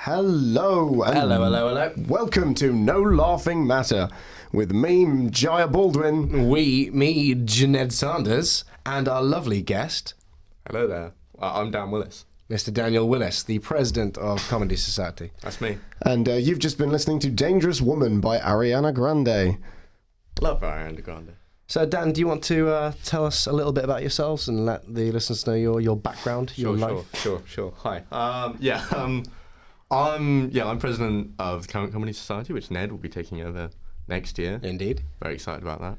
Hello. And Hello. welcome to No Laughing Matter with me, Jaya Baldwin. Me, Jeanette Sanders, and our lovely guest, Hello there. I'm Dan Willis. Mr. Daniel Willis, the president of Comedy Society. That's me. And you've just been listening to Dangerous Woman by Ariana Grande. Love Ariana Grande. So, Dan, do you want to tell us a little bit about yourselves and let the listeners know your background, your life? Sure. Hi. I'm president of the current Comedy Society, which Ned will be taking over next year. Indeed. Very excited about that.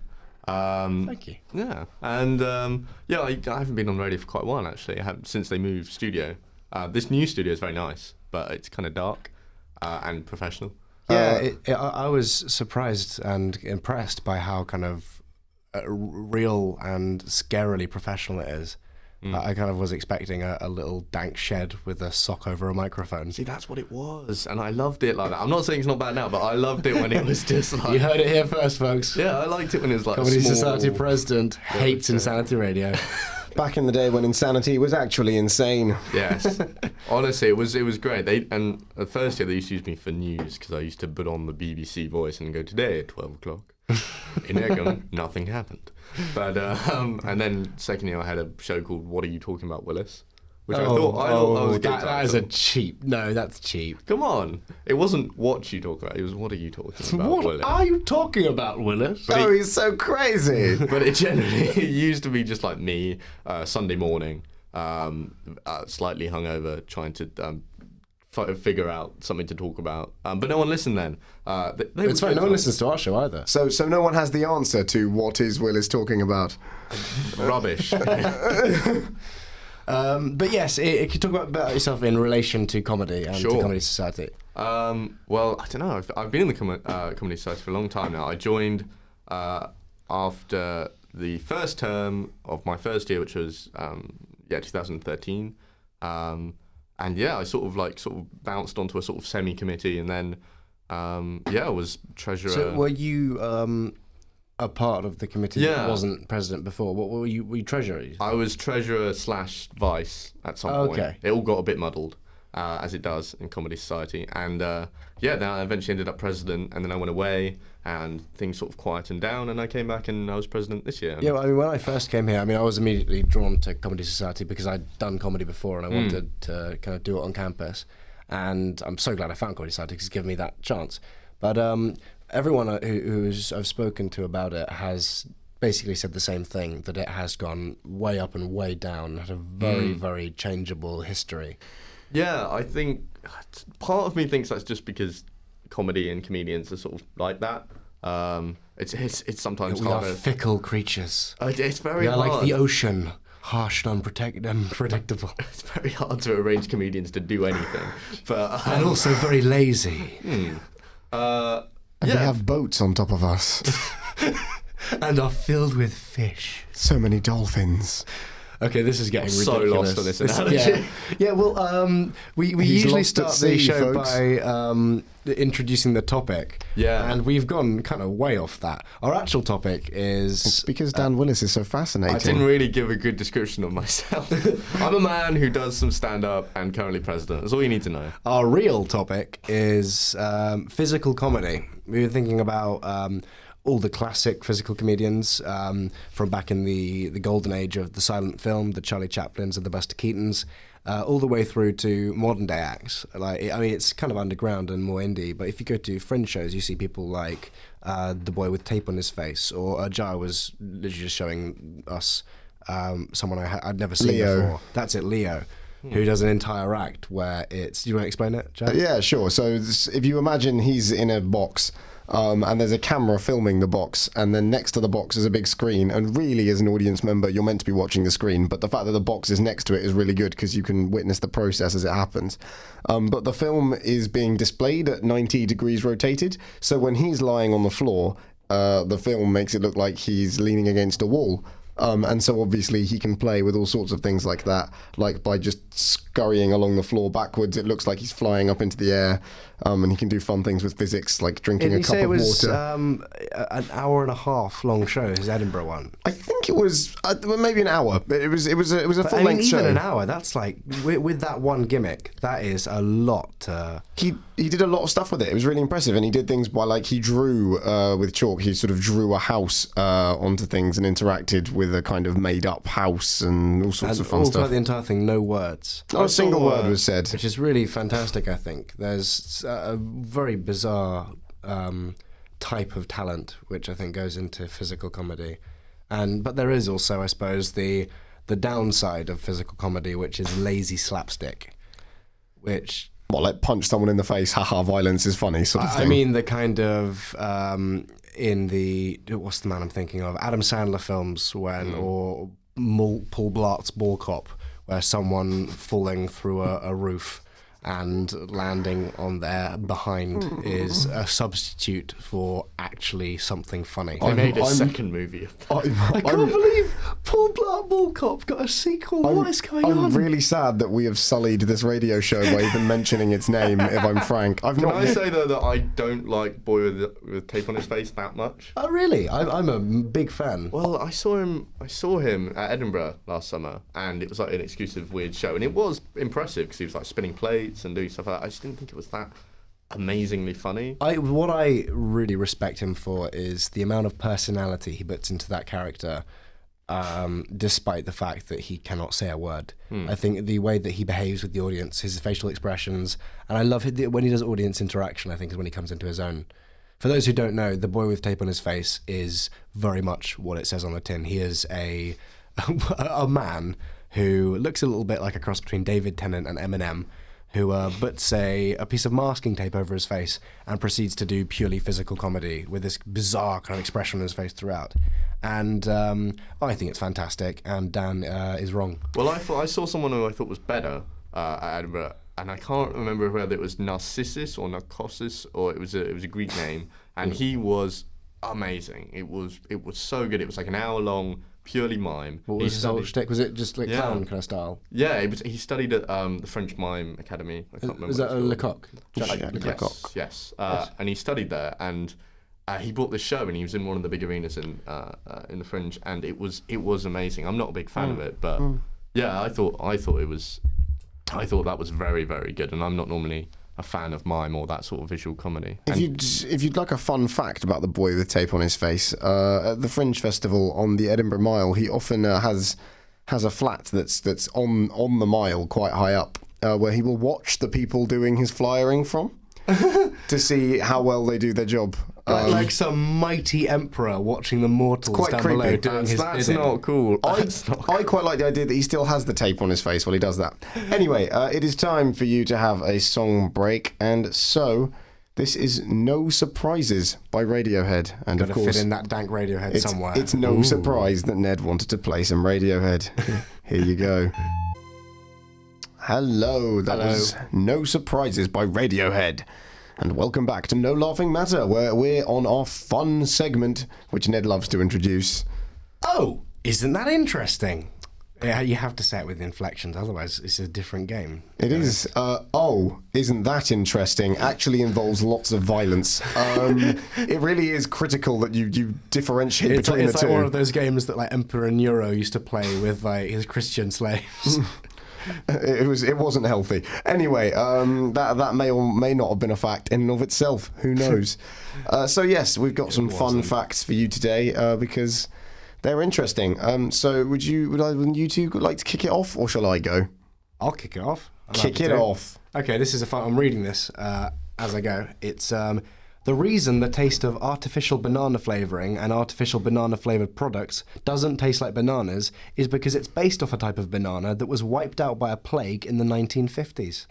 Thank you. Yeah, and I haven't been on radio for quite a while actually. Since they moved studio. This new studio is very nice, but it's kind of dark and professional. Yeah, I was surprised and impressed by how kind of real and scarily professional it is. I kind of was expecting a little dank shed with a sock over a microphone. See, that's what it was, and I loved it like that. I'm not saying it's not bad now, but I loved it when it was just like... You heard it here first, folks. Yeah, I liked it when it was like Comedy small... Society president hates Insanity Radio. Back in the day when insanity was actually insane. Yes, honestly, it was great. And the first year they used to use me for news because I used to put on the BBC Voice and go, today at 12 o'clock in Egham, nothing happened. But and then second year I had a show called What Are You Talking About, Willis? Which I thought was a good that is a cheap. No, that's cheap. Come on, it wasn't what you talk about. It was what are you talking about, What Willis? are you talking about, Willis? He's so crazy. But it generally used to be just like me, Sunday morning, slightly hungover, trying to figure out something to talk about. But no one listened then. It's fine, no one listens to our show either. So no one has the answer to what is Willis talking about. Rubbish. But yes, could you talk about yourself in relation to comedy and to Comedy Society? Well, I don't know. I've been in the Comedy Society for a long time now. I joined after the first term of my first year, which was 2013. And yeah, I sort of bounced onto a sort of semi-committee, and then I was treasurer. So were you a part of the committee that wasn't president before? What were you? Were you treasurer? I was treasurer / vice at some point. Okay. It all got a bit muddled, as it does in Comedy Society. And then I eventually ended up president, and then I went away, and things sort of quietened down, and I came back and I was president this year. Yeah, well, I mean, when I first came here, I was immediately drawn to Comedy Society because I'd done comedy before and I wanted to kind of do it on campus. And I'm so glad I found Comedy Society because it's given me that chance. But everyone I've spoken to about it has basically said the same thing, that it has gone way up and way down, had a very, very changeable history. Yeah, I think part of me thinks that's just because comedy and comedians are sort of like that. It's sometimes we harder. are fickle creatures. It's very We are hard. like the ocean, harsh and unpredictable. It's very hard to arrange comedians to do anything. But and also very lazy. And they have boats on top of us. And are filled with fish. So many dolphins. Okay, this is getting so ridiculous. lost on this analogy. Yeah. Well, we usually start the show by introducing the topic. Yeah. And we've gone kind of way off that. Our actual topic is... It's because Dan Willis is so fascinating. I didn't really give a good description of myself. I'm a man who does some stand-up and currently president. That's all you need to know. Our real topic is physical comedy. We were thinking about... all the classic physical comedians from back in the golden age of the silent film, the Charlie Chaplins and the Buster Keatons, all the way through to modern day acts. It's kind of underground and more indie, but if you go to fringe shows, you see people like the boy with tape on his face, or Jai was literally just showing us someone I'd never seen before. That's it, Leo. Who does an entire act where it's... Do you want to explain it, Jai? Yeah, sure. So if you imagine he's in a box... and there's a camera filming the box, and then next to the box is a big screen, and really as an audience member you're meant to be watching the screen, but the fact that the box is next to it is really good because you can witness the process as it happens. But the film is being displayed at 90 degrees rotated, so when he's lying on the floor, the film makes it look like he's leaning against a wall. And so obviously he can play with all sorts of things like that, like by just scurrying along the floor backwards. It looks like he's flying up into the air, and he can do fun things with physics, like drinking a cup of water. An hour and a half long show, his Edinburgh one. I think it was maybe an hour, but it was a full length show. Even an hour, that's like with that one gimmick, that is a lot. He did a lot of stuff with it. It was really impressive, and he did things by, like, he drew with chalk. He sort of drew a house onto things and interacted with a kind of made up house and all sorts of fun stuff. Throughout the entire thing, no words. Not a single word was said, which is really fantastic. I think there's a very bizarre type of talent which I think goes into physical comedy, but there is also, I suppose, the downside of physical comedy, which is lazy slapstick, which. Well, like punch someone in the face, haha, violence is funny sort of thing. I mean the kind of in the, what's the man I'm thinking of? Adam Sandler films or Paul Blart's Ball Cop, where someone falling through a roof and landing on their behind is a substitute for actually something funny. They made a second movie. I can't believe Paul Blart Ball Cop got a sequel. What is going on? I'm really sad that we have sullied this radio show by even mentioning its name, if I'm frank. Can I say, though, that I don't like Boy with Tape on His Face that much? Oh, really? I'm a big fan. Well, I saw him at Edinburgh last summer, and it was like an exclusive weird show, and it was impressive because he was like spinning plates and doing stuff like that. I just didn't think it was that amazingly funny. What I really respect him for is the amount of personality he puts into that character, despite the fact that he cannot say a word. I think the way that he behaves with the audience, his facial expressions, and I love when he does audience interaction, I think is when he comes into his own. For those who don't know, the Boy with Tape on His Face is very much what it says on the tin. He is a man who looks a little bit like a cross between David Tennant and Eminem, who puts a piece of masking tape over his face and proceeds to do purely physical comedy with this bizarre kind of expression on his face throughout. And I think it's fantastic, and Dan is wrong. Well, I saw someone who I thought was better at Edinburgh, and I can't remember whether it was Narcissus or Narcosis, or it was a Greek name, and he was amazing. It was so good. It was like an hour long, purely mime. What was his whole shtick? Was it just like clown kind of style? Yeah, he studied at the French Mime Academy. I can't remember. Was that Lecoq? Yes. And he studied there, and he brought this show, and he was in one of the big arenas in the Fringe, and it was amazing. I'm not a big fan of it, but yeah, I thought that was very, very good, and I'm not normally a fan of mime or that sort of visual comedy. If you'd like a fun fact about the Boy with Tape on His Face, at the Fringe Festival on the Edinburgh Mile, he often has a flat that's on the mile quite high up, where he will watch the people doing his flyering from to see how well they do their job. Like some mighty emperor watching the mortals down creepy. below doing his That's bidding. not cool. I quite like the idea that he still has the tape on his face while he does that. Anyway, it is time for you to have a song break, and so this is No Surprises by Radiohead, and of course fit in that dank Radiohead somewhere. It's no surprise that Ned wanted to play some Radiohead. Here you go. Hello, that was No Surprises by Radiohead. And welcome back to No Laughing Matter, where we're on our fun segment, which Ned loves to introduce. Oh, isn't that interesting? Yeah, you have to say it with inflections, otherwise it's a different game. It is. Isn't that interesting? Actually involves lots of violence. It really is critical that you differentiate between the two. It's like one of those games that like Emperor Nero used to play with like his Christian slaves. It wasn't healthy. Anyway, that may or may not have been a fact in and of itself. Who knows? So yes, we've got some fun facts for you today because they're interesting. So would you two like to kick it off, or shall I go? I'll kick it off. Kick it off. Okay, this is a fun. I'm reading this as I go. It's the reason the taste of artificial banana flavouring and artificial banana-flavoured products doesn't taste like bananas is because it's based off a type of banana that was wiped out by a plague in the 1950s.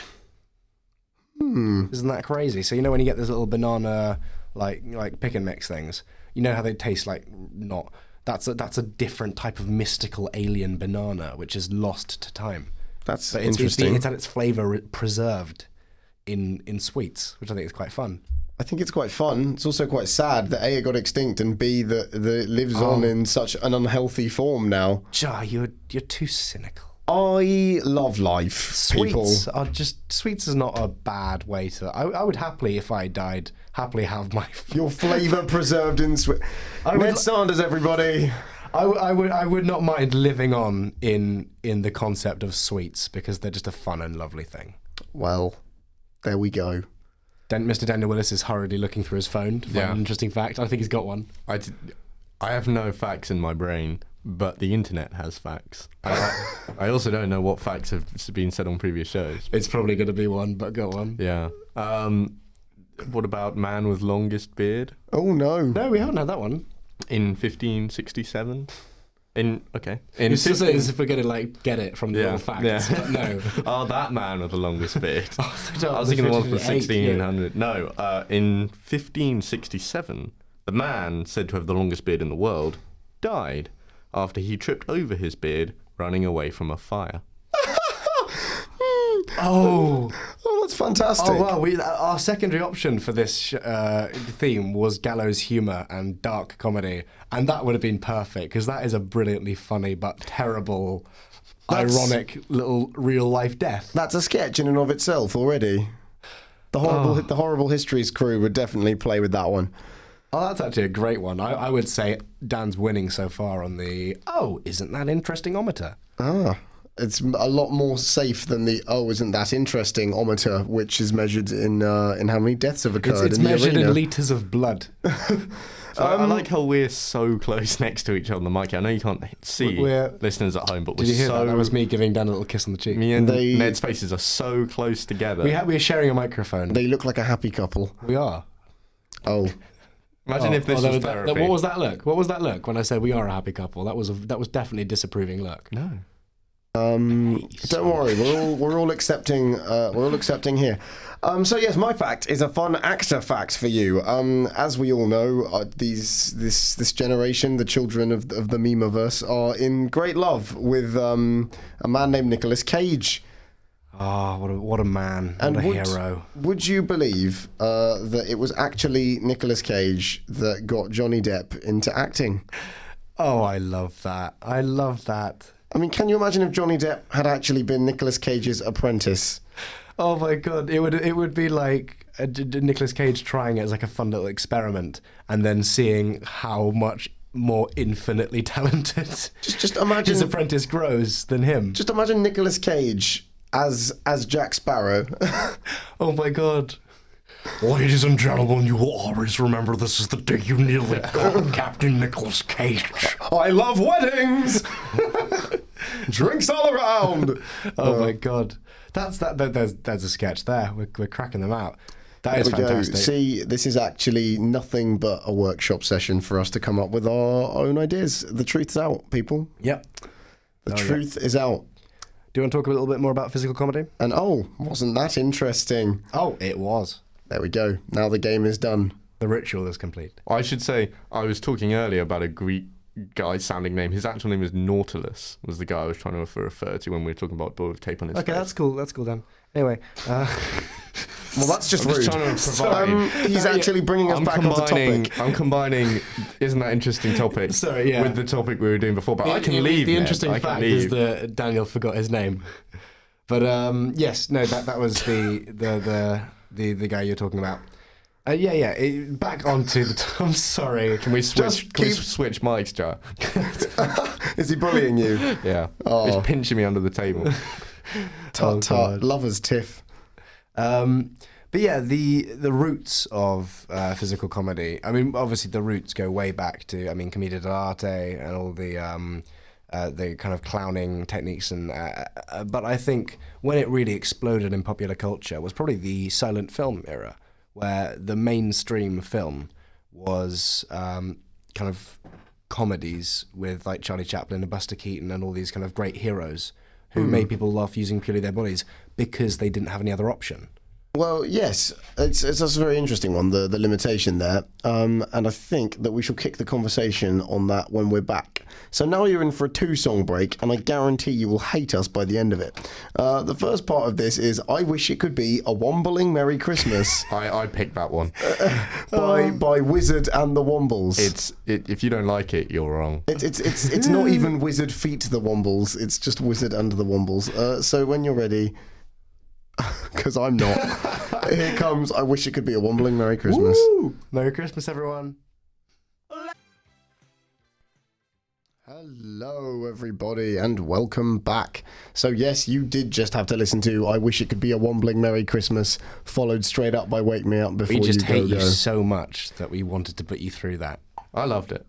Isn't that crazy? So you know when you get those little banana like pick and mix things, you know how they taste like not. That's a different type of mystical alien banana which is lost to time. That's but interesting. It's had its flavour preserved in sweets, which I think is quite fun. I think it's quite fun. It's also quite sad that A, it got extinct, and B, that it lives on in such an unhealthy form now. Ja, you're too cynical. I love life, people. Sweets is not a bad way to. I would happily, if I died, happily have my. Your flavour preserved in sweet. Ned Sanders, everybody. I would not mind living on in the concept of sweets because they're just a fun and lovely thing. Well, there we go. Mr. Daniel Willis is hurriedly looking through his phone to find an interesting fact. I think he's got one. I have no facts in my brain, but the internet has facts. I also don't know what facts have been said on previous shows. It's probably going to be one, but go on. Yeah. What about man with longest beard? Oh, no. No, we haven't had that one. In 1567? It's just as if we're going to get it from the little facts. Yeah. No. Oh, that man with the longest beard. I was the thinking the one from 1600. 1600. No, in 1567, the man said to have the longest beard in the world died after he tripped over his beard running away from a fire. Oh, that's fantastic. Oh, wow. Our secondary option for this theme was gallows humour and dark comedy, and that would have been perfect, because that is a brilliantly funny but terrible, ironic little real-life death. That's a sketch in and of itself already. The horrible histories crew would definitely play with that one. Oh, that's actually a great one. I would say Dan's winning so far on the, isn't that interesting-ometer? It's a lot more safe than the isn't that interesting-ometer, which is measured in how many deaths have occurred it's in the arena. measured in litres of blood. I like how we're so close next to each other on the mic. I know you can't see listeners at home, but Did you hear that? That was me giving Dan a little kiss on the cheek. Me and Ned's faces are so close together. We are sharing a microphone. They look like a happy couple. We are. Oh. Imagine if this was therapy. What was that look? What was that look when I said we are a happy couple? That was definitely a disapproving look. No. Don't worry, we're all accepting. We're all accepting here. So yes, my fact is a fun actor fact for you. As we all know, this generation, the children of the memeverse, are in great love with a man named Nicolas Cage. Oh, what a man! What a hero! Would you believe that it was actually Nicolas Cage that got Johnny Depp into acting? Oh, I love that. I love that. I mean, can you imagine if Johnny Depp had actually been Nicolas Cage's apprentice? Oh my God, it would be like Nicolas Cage trying it as like a fun little experiment, and then seeing how much more infinitely talented just imagine his apprentice grows than him. Just imagine Nicolas Cage as Jack Sparrow. Oh my God. Ladies and gentlemen, you will always remember this is the day you nearly got Captain Nicolas Cage. I love weddings. Drinks all around. Oh my God, that's a sketch there. We're cracking them out. That is fantastic. See, this is actually nothing but a workshop session for us to come up with our own ideas. The truth's out, people. Yep. The truth is out. Do you want to talk a little bit more about physical comedy? And wasn't that interesting? Oh, it was. There we go. Now the game is done. The ritual is complete. I should say, I was talking earlier about a Greek guy's sounding name. His actual name is Nautilus, was the guy I was trying to refer to when we were talking about Boy with Tape on his face. That's cool. That's cool, Dan. Anyway. Well, that's just rude. Just trying to provide. He's actually bringing us back onto topic. I'm combining, isn't that interesting topic? Sorry, yeah. With the topic we were doing before, but I can leave. The interesting fact is that Daniel forgot his name. But yes, no, that was the guy you're talking about. Back onto the. I'm sorry. Can we switch? Can we switch mics, Jar? Is he bullying you? Yeah. He's pinching me under the table. Tut, lovers tiff. But yeah, the roots of physical comedy. I mean, obviously the roots go way back to commedia dell'arte and all the kind of clowning techniques, and but I think when it really exploded in popular culture was probably the silent film era, where the mainstream film was kind of comedies with like Charlie Chaplin and Buster Keaton and all these kind of great heroes who made people laugh using purely their bodies because they didn't have any other option. Well, yes, it's that's a very interesting one, the limitation there. And I think that we shall kick the conversation on that when we're back. So now you're in for a 2-song break, and I guarantee you will hate us by the end of it. The first part of this is I Wish It Could Be a Wombling Merry Christmas I picked that one. by Wizard and the Wombles. If you don't like it, you're wrong. It's not even Wizard feat the Wombles, it's just Wizard and the Wombles. So when you're ready... Because I'm not. Here comes I Wish It Could Be a Wombling Merry Christmas. Woo! Merry Christmas, everyone. Hello, everybody, and welcome back. So, yes, you did just have to listen to I Wish It Could Be a Wombling Merry Christmas, followed straight up by Wake Me Up Before You Go. We just hate you so much that we wanted to put you through that. I loved it.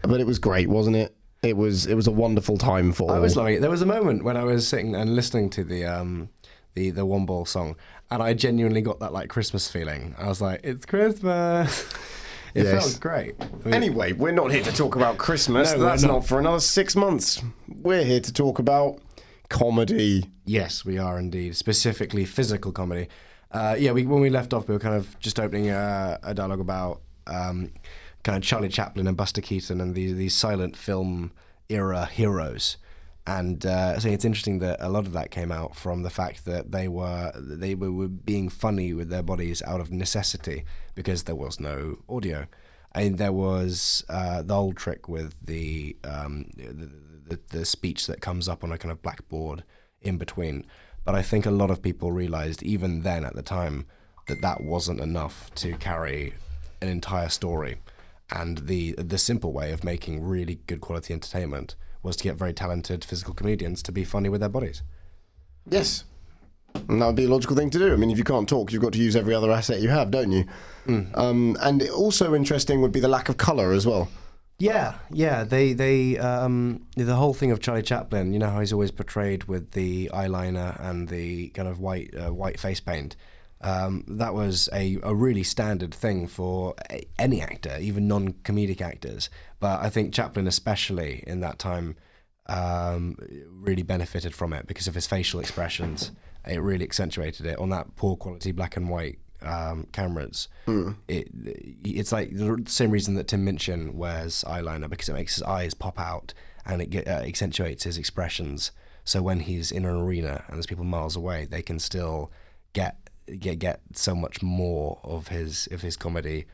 But it was great, wasn't it? It was a wonderful time for all. I was loving it. There was a moment when I was sitting and listening to the Womble song, and I genuinely got that like Christmas feeling. I was like, it's Christmas. It felt great. I mean, anyway, we're not here to talk about Christmas. No, That's we're not. not for another 6 months. We're here to talk about comedy. yes, we are indeed. Specifically physical comedy. When we left off, we were kind of just opening a dialogue about kind of Charlie Chaplin and Buster Keaton and these silent film era heroes. And I think it's interesting that a lot of that came out from the fact that they were being funny with their bodies out of necessity because there was no audio. And there was the old trick with the speech that comes up on a kind of blackboard in between. But I think a lot of people realized even then at the time that wasn't enough to carry an entire story. And the simple way of making really good quality entertainment was to get very talented physical comedians to be funny with their bodies. Yes. And that would be a logical thing to do. I mean, if you can't talk, you've got to use every other asset you have, don't you? And also interesting would be the lack of colour as well. Yeah. They the whole thing of Charlie Chaplin, you know how he's always portrayed with the eyeliner and the kind of white face paint. That was a really standard thing for any actor, even non-comedic actors. But I think Chaplin, especially in that time, really benefited from it because of his facial expressions. It really accentuated it on that poor quality black and white cameras. It's like the same reason that Tim Minchin wears eyeliner, because it makes his eyes pop out and it accentuates his expressions. So when he's in an arena and there's people miles away, they can still get so much more of his comedy.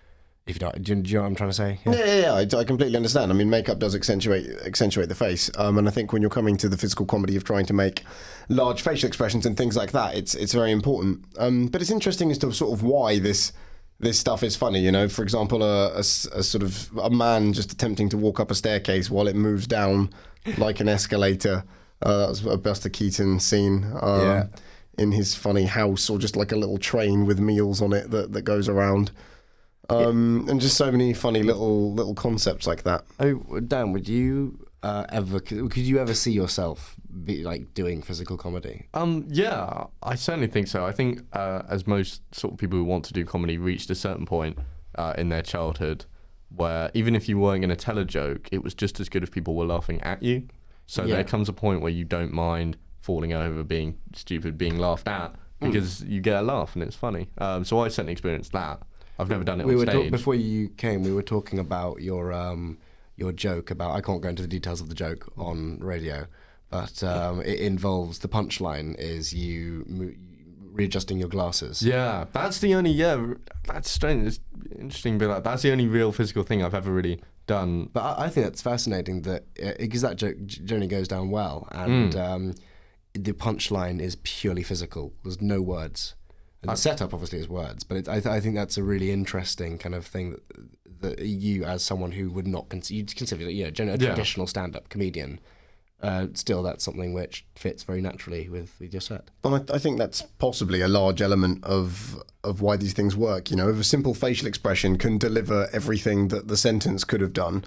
If you don't, do you know what I'm trying to say? Yeah. I completely understand. I mean, makeup does accentuate the face, and I think when you're coming to the physical comedy of trying to make large facial expressions and things like that, it's very important. But it's interesting as to sort of why this stuff is funny. You know, for example, a sort of a man just attempting to walk up a staircase while it moves down like an escalator. That was a Buster Keaton scene. In his funny house, or just like a little train with meals on it that goes around. And just so many funny little concepts like that. Oh, Dan, would you could you ever see yourself be like doing physical comedy? Yeah, I certainly think so. I think as most sort of people who want to do comedy reached a certain point in their childhood where even if you weren't going to tell a joke, it was just as good if people were laughing at you. So there comes a point where you don't mind falling over, being stupid, being laughed at, because you get a laugh and it's funny. So I certainly experienced that. I've never done it on stage. Before you came, we were talking about your joke about, I can't go into the details of the joke on radio, but it involves, the punchline is you readjusting your glasses. Yeah, that's the only, that's strange. It's interesting, but that's the only real physical thing I've ever really done. But I think that's fascinating that, because that joke generally goes down well, and the punchline is purely physical. There's no words. And the setup obviously is words, but I think that's a really interesting kind of thing that you, as someone who would not consider a traditional stand-up comedian, still that's something which fits very naturally with your set. Well, I think that's possibly a large element of why these things work. You know, if a simple facial expression can deliver everything that the sentence could have done,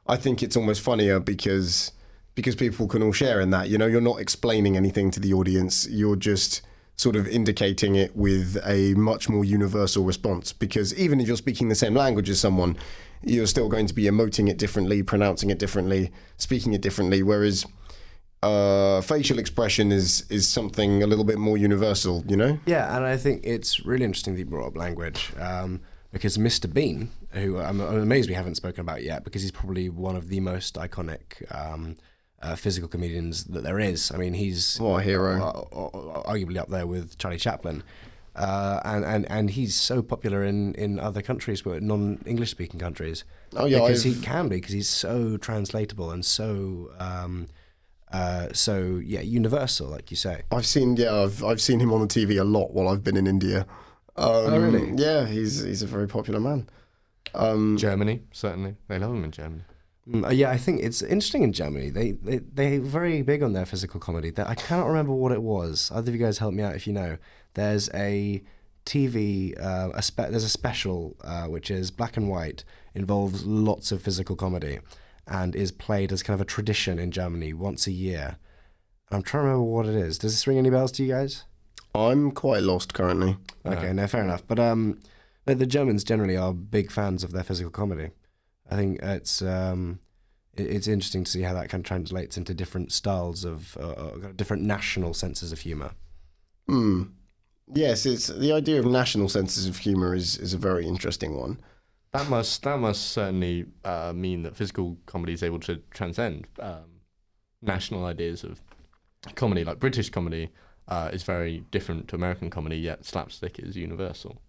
I think it's almost funnier because people can all share in that. You know, you're not explaining anything to the audience, you're just sort of indicating it with a much more universal response, because even if you're speaking the same language as someone, you're still going to be emoting it differently, pronouncing it differently, speaking it differently, whereas facial expression is something a little bit more universal, you know? Yeah, and I think it's really interesting that you brought up language, because Mr. Bean, who I'm amazed we haven't spoken about yet, because he's probably one of the most iconic physical comedians that there is. I mean, he's What a hero. Arguably up there with Charlie Chaplin. And he's so popular in other countries, but non-English speaking countries. Oh yeah, because he's so translatable and so universal, like you say. I've seen him on the TV a lot while I've been in India. Oh really? Yeah, he's a very popular man. Germany, certainly. They love him in Germany. Yeah, I think it's interesting in Germany. They're very big on their physical comedy. I cannot remember what it was. Either of you guys help me out if you know. There's a TV, there's a special which is black and white, involves lots of physical comedy, and is played as kind of a tradition in Germany once a year. I'm trying to remember what it is. Does this ring any bells to you guys? I'm quite lost currently. Okay, no, fair enough. But the Germans generally are big fans of their physical comedy. I think it's interesting to see how that kind of translates into different styles of different national senses of humour. Yes, it's the idea of national senses of humour is a very interesting one. That must certainly mean that physical comedy is able to transcend national ideas of comedy. Like British comedy is very different to American comedy, yet slapstick is universal.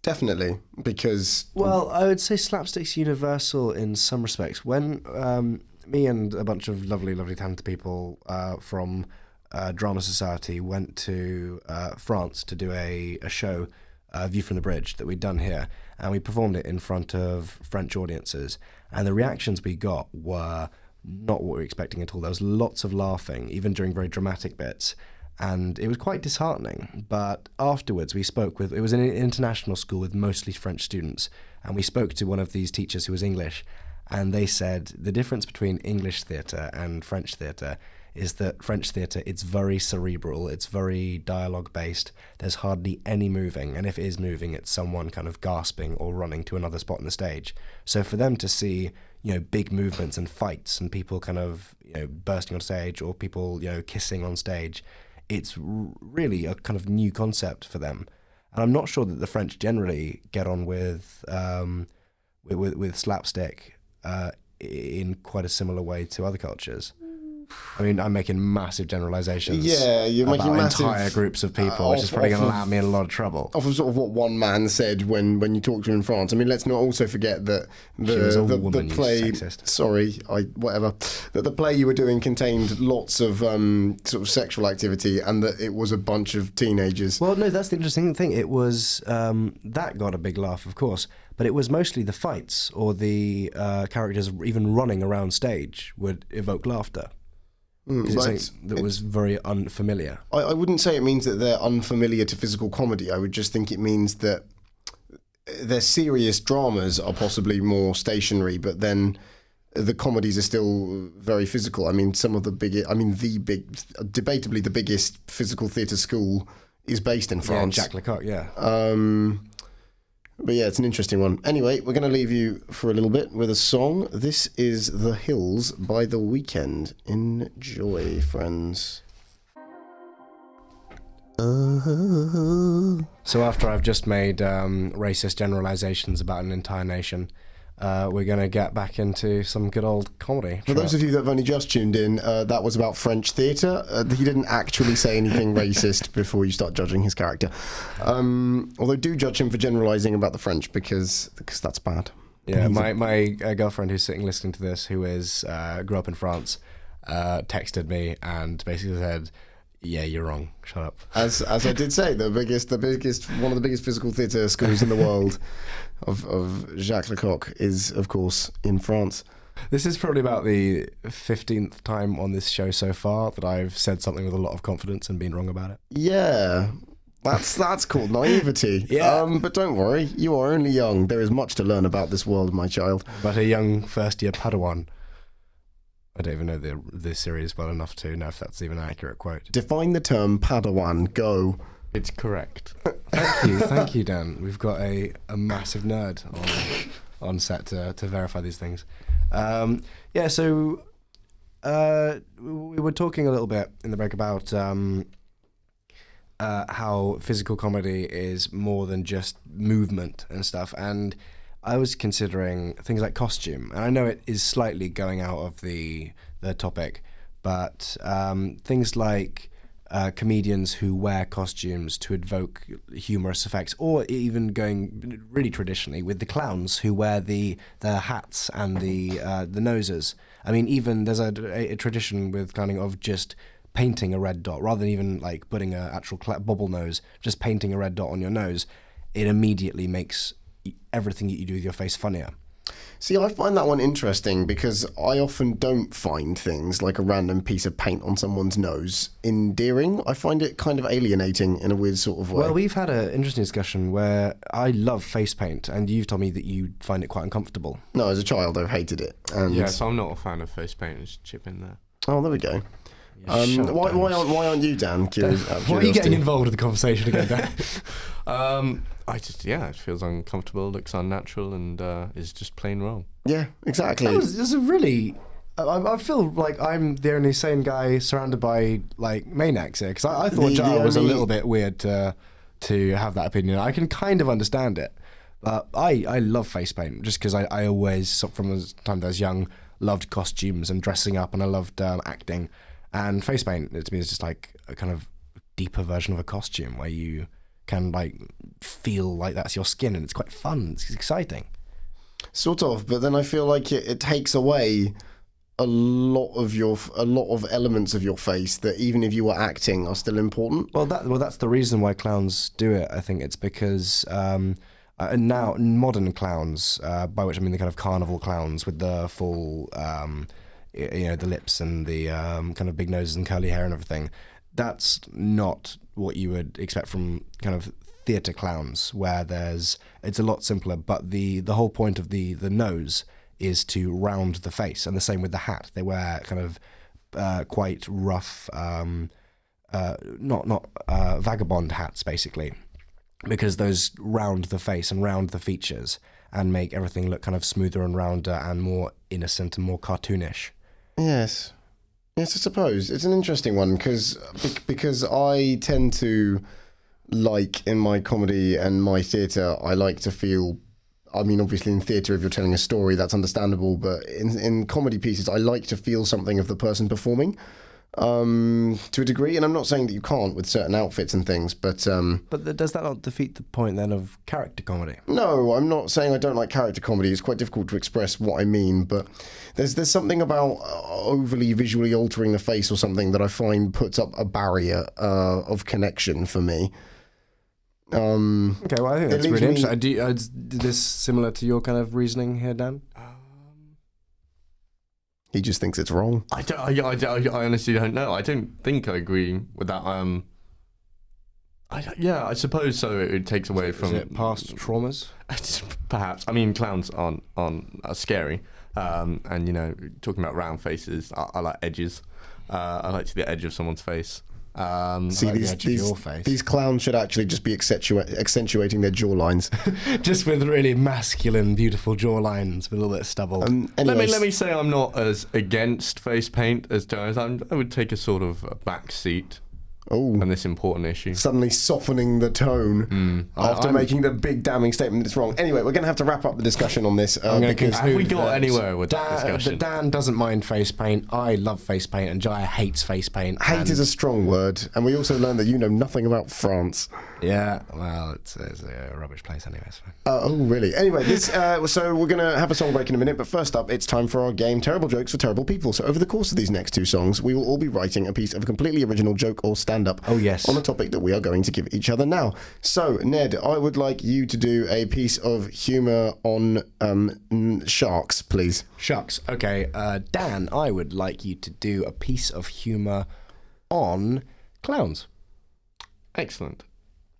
Definitely, because... Well, I would say slapstick's universal in some respects. When me and a bunch of lovely, lovely talented people from Drama Society went to France to do a show, View from the Bridge, that we'd done here, and we performed it in front of French audiences, and the reactions we got were not what we were expecting at all. There was lots of laughing, even during very dramatic bits, and it was quite disheartening. But afterwards we spoke with, it was an international school with mostly French students, and we spoke to one of these teachers who was English, and they said the difference between English theatre and French theatre is that French theatre, it's very cerebral, it's very dialogue based, there's hardly any moving, and if it is moving, it's someone kind of gasping or running to another spot on the stage. So for them to see, big movements and fights and people kind of, bursting on stage, or people, kissing on stage, it's really a kind of new concept for them. And I'm not sure that the French generally get on with slapstick in quite a similar way to other cultures. I mean, I'm making massive generalizations. Yeah, you're about making massive entire groups of people, which is probably going to land me in a lot of trouble. Off of sort of what one man said when you talked to him in France. I mean, let's not also forget that the play. That the play you were doing contained lots of sort of sexual activity, and that it was a bunch of teenagers. Well, no, that's the interesting thing. It was that got a big laugh, of course, but it was mostly the fights or the characters even running around stage would evoke laughter. It's that was very unfamiliar. I wouldn't say it means that they're unfamiliar to physical comedy. I would just think it means that their serious dramas are possibly more stationary, but then the comedies are still very physical. I mean, debatably the biggest physical theatre school is based in France. Yeah, Jacques Lecoq, yeah. But yeah, it's an interesting one. Anyway, we're going to leave you for a little bit with a song. This is The Hills by The Weeknd. Enjoy, friends. So after I've just made racist generalizations about an entire nation, we're going to get back into some good old comedy. For those of you that have only just tuned in, that was about French theatre. He didn't actually say anything racist before you start judging his character. Although do judge him for generalising about the French, because that's bad. Yeah, my girlfriend who's sitting listening to this, who grew up in France, texted me and basically said, "Yeah, you're wrong. Shut up." As I did say, one of the biggest physical theatre schools in the world of Jacques Lecoq is, of course, in France. This is probably about the 15th time on this show so far that I've said something with a lot of confidence and been wrong about it. Yeah, that's called naivety. Yeah. But don't worry, you are only young. There is much to learn about this world, my child. But a young first-year Padawan. I don't even know the series well enough to know if that's even an accurate quote. Define the term Padawan. Go. It's correct. Thank you, Dan. We've got a massive nerd on set to verify these things. So we were talking a little bit in the break about how physical comedy is more than just movement and stuff, and I was considering things like costume, and I know it is slightly going out of the topic, but things like comedians who wear costumes to evoke humorous effects, or even going really traditionally with the clowns who wear the hats and the noses. I mean, even there's a tradition with clowning of just painting a red dot rather than even like putting an actual bobble nose. Just painting a red dot on your nose, it immediately makes everything that you do with your face funnier. See, I find that one interesting because I often don't find things like a random piece of paint on someone's nose endearing. I find it kind of alienating in a weird sort of way. Well, we've had an interesting discussion where I love face paint, and you've told me that you find it quite uncomfortable. No, as a child, I've hated it. And Yes, I'm not a fan of face paint. Just chip in there. Oh, there we go. Why aren't you, Dan? Why are you getting involved with the conversation again, Dan? It feels uncomfortable, looks unnatural, and is just plain wrong. Yeah, exactly. There's a really... I feel like I'm the only sane guy surrounded by like maniacs here, because I thought Jar was a little bit weird to have that opinion. I can kind of understand it, but I love face paint just because I always, from the time I was young, loved costumes and dressing up, and I loved acting. And face paint, to me, is just like a kind of deeper version of a costume where you can like feel like that's your skin, and it's quite fun. It's exciting. Sort of, but then I feel like it takes away a lot of elements of your face that even if you were acting are still important. Well, that's the reason why clowns do it. I think it's because now modern clowns, by which I mean the kind of carnival clowns with the full, the lips and the kind of big noses and curly hair and everything. That's not what you would expect from kind of theatre clowns, where it's a lot simpler. But the whole point of the nose is to round the face, and the same with the hat. They wear kind of quite rough, not vagabond hats, basically, because those round the face and round the features and make everything look kind of smoother and rounder and more innocent and more cartoonish. Yes, I suppose it's an interesting one because I tend to like in my comedy and my theatre, I like to feel. I mean, obviously in theatre, if you're telling a story, that's understandable. But in comedy pieces, I like to feel something of the person performing to a degree. And I'm not saying that you can't with certain outfits and things, but... does that not defeat the point then of character comedy? No, I'm not saying I don't like character comedy. It's quite difficult to express what I mean, but there's something about overly visually altering the face or something that I find puts up a barrier of connection for me. Okay, well, I think that's really interesting. Is this similar to your kind of reasoning here, Dan? He just thinks it's wrong. I honestly don't know. I don't think I agree with that. I suppose so. It takes away from... Is it past traumas? Perhaps. I mean, clowns are scary. And, talking about round faces, I like edges. I like to see the edge of someone's face. See, these clowns should actually just be accentuating their jawlines. Just with really masculine, beautiful jawlines with a little bit of stubble. Let me say I'm not as against face paint as Joe. I would take a sort of a back seat on this important issue. Suddenly softening the tone after making the big damning statement it's wrong. Anyway, we're going to have to wrap up the discussion on this. Have we got anywhere with that discussion? Dan doesn't mind face paint. I love face paint, and Jai hates face paint. Hate is a strong word, and we also learned that you know nothing about France. Yeah, well, it's a rubbish place anyway. So. Oh, really? Anyway, so we're going to have a song break in a minute, but first up, it's time for our game, Terrible Jokes for Terrible People. So over the course of these next two songs, we will all be writing a piece of a completely original joke or stand-up on a topic that we are going to give each other now. So, Ned, I would like you to do a piece of humour on sharks, please. Sharks. Okay. Dan, I would like you to do a piece of humour on clowns. Excellent.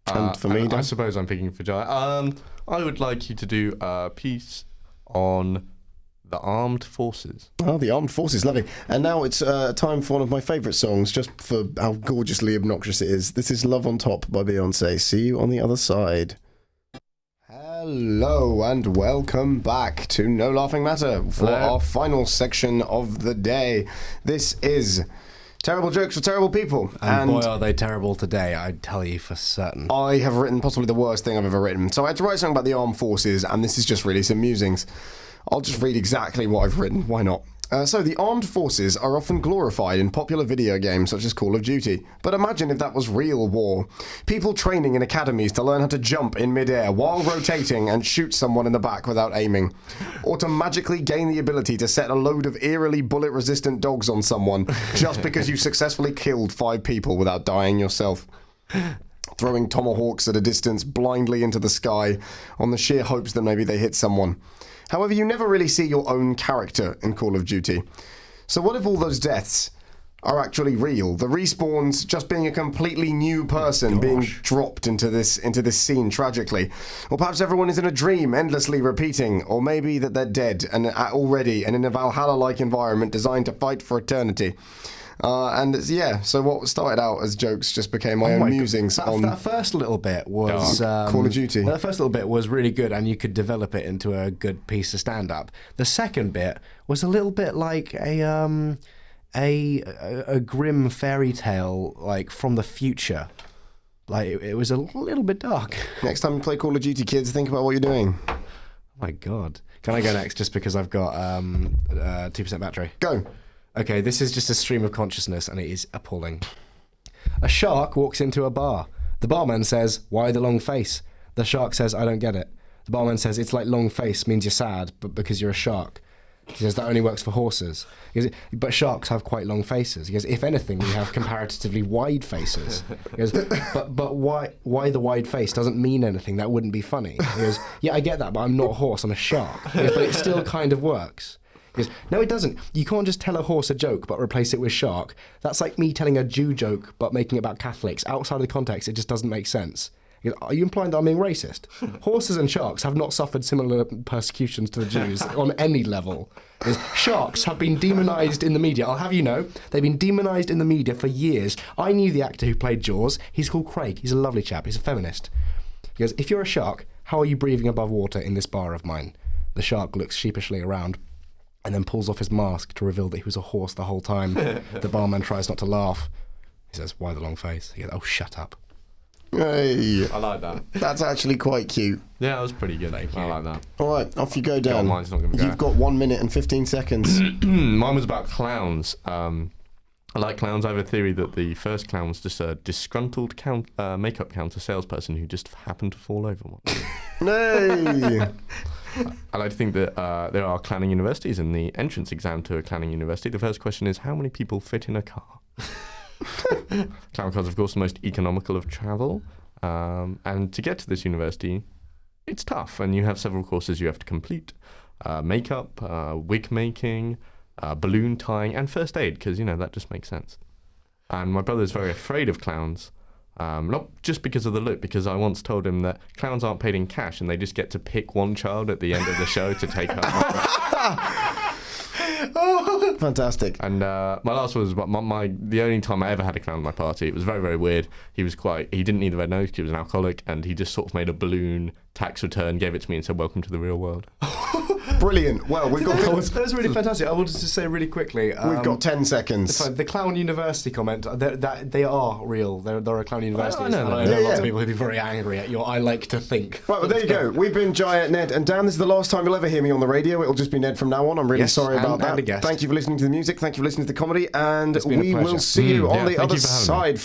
And for me, Dan? I suppose I'm picking for Jai. I would like you to do a piece on the armed forces. Oh, the armed forces, lovely. And now it's time for one of my favourite songs, just for how gorgeously obnoxious it is. This is Love on Top by Beyonce. See you on the other side. Hello and welcome back to No Laughing Matter for our final section of the day. This is Terrible Jokes for Terrible People. And boy, are they terrible today, I tell you for certain. I have written possibly the worst thing I've ever written. So I had to write something about the armed forces, and this is just really some musings. I'll just read exactly what I've written. Why not? So the armed forces are often glorified in popular video games such as Call of Duty. But imagine if that was real war. People training in academies to learn how to jump in midair while rotating and shoot someone in the back without aiming. Or to magically gain the ability to set a load of eerily bullet-resistant dogs on someone just because you successfully killed 5 people without dying yourself. Throwing tomahawks at a distance blindly into the sky on the sheer hopes that maybe they hit someone. However, you never really see your own character in Call of Duty. So what if all those deaths are actually real? The respawns just being a completely new person being dropped into this scene tragically. Or perhaps everyone is in a dream, endlessly repeating. Or maybe that they're dead and already and in a Valhalla-like environment designed to fight for eternity. So what started out as jokes just became my own musings on... That first little bit was... Call of Duty. That first little bit was really good, and you could develop it into a good piece of stand-up. The second bit was a little bit like a grim fairy tale, like, from the future. Like, it was a little bit dark. Next time you play Call of Duty, kids, think about what you're doing. Oh my God. Can I go next just because I've got 2% battery? Go. Okay, this is just a stream of consciousness, and it is appalling. A shark walks into a bar. The barman says, "Why the long face?" The shark says, "I don't get it." The barman says, "It's like long face means you're sad, but because you're a shark." He says, "That only works for horses." He goes, "But sharks have quite long faces." He goes, "If anything, we have comparatively wide faces." He goes, but why the wide face doesn't mean anything. That wouldn't be funny." He goes, "Yeah, I get that, but I'm not a horse, I'm a shark." He goes, "But it still kind of works." He goes, "No, it doesn't. You can't just tell a horse a joke but replace it with shark. That's like me telling a Jew joke but making it about Catholics. Outside of the context, it just doesn't make sense." He goes, "Are you implying that I'm being racist? Horses and sharks have not suffered similar persecutions to the Jews on any level. He goes, sharks have been demonised in the media. I'll have you know, they've been demonised in the media for years. I knew the actor who played Jaws. He's called Craig. He's a lovely chap. He's a feminist." He goes, "If you're a shark, how are you breathing above water in this bar of mine?" The shark looks sheepishly around and then pulls off his mask to reveal that he was a horse the whole time. The barman tries not to laugh. He says, "Why the long face?" He goes, "Oh, shut up." Hey. I like that. That's actually quite cute. Yeah, that was pretty good. Thank you. I like that. All right, off you go, Dan. mine's not gonna go. You've got 1 minute and 15 seconds. Mine was about clowns. I like clowns. I have a theory that the first clown was just a disgruntled makeup counter salesperson who just happened to fall over one. Hey. I like to think that there are clowning universities, and the entrance exam to a clowning university, the first question is, how many people fit in a car? Clown cars, of course, the most economical of travel. And to get to this university, it's tough, and you have several courses you have to complete. Makeup, wig making, balloon tying, and first aid, because, that just makes sense. And my brother's very afraid of clowns. Not just because of the look, because I once told him that clowns aren't paid in cash and they just get to pick one child at the end of the show to take home. Fantastic. And my last one was about the only time I ever had a clown at my party. It was very, very weird. He didn't need the red nose, he was an alcoholic, and he just sort of made a balloon tax return, gave it to me and said, "Welcome to the real world." Brilliant. Well, we've got... That was really fantastic. I wanted to say really quickly... we've got 10 seconds. The Clown University comment, they are real. There are Clown Universities. I know lots of people who'd be very angry at your "I like to think." Right, well, there you go. We've been Giant, Ned, and Dan. This is the last time you'll ever hear me on the radio. It'll just be Ned from now on. I'm really sorry about that. And a guest. Thank you for listening to the music. Thank you for listening to the comedy. And It's been a we pleasure. will see you on the thank other you for having me. side, friends.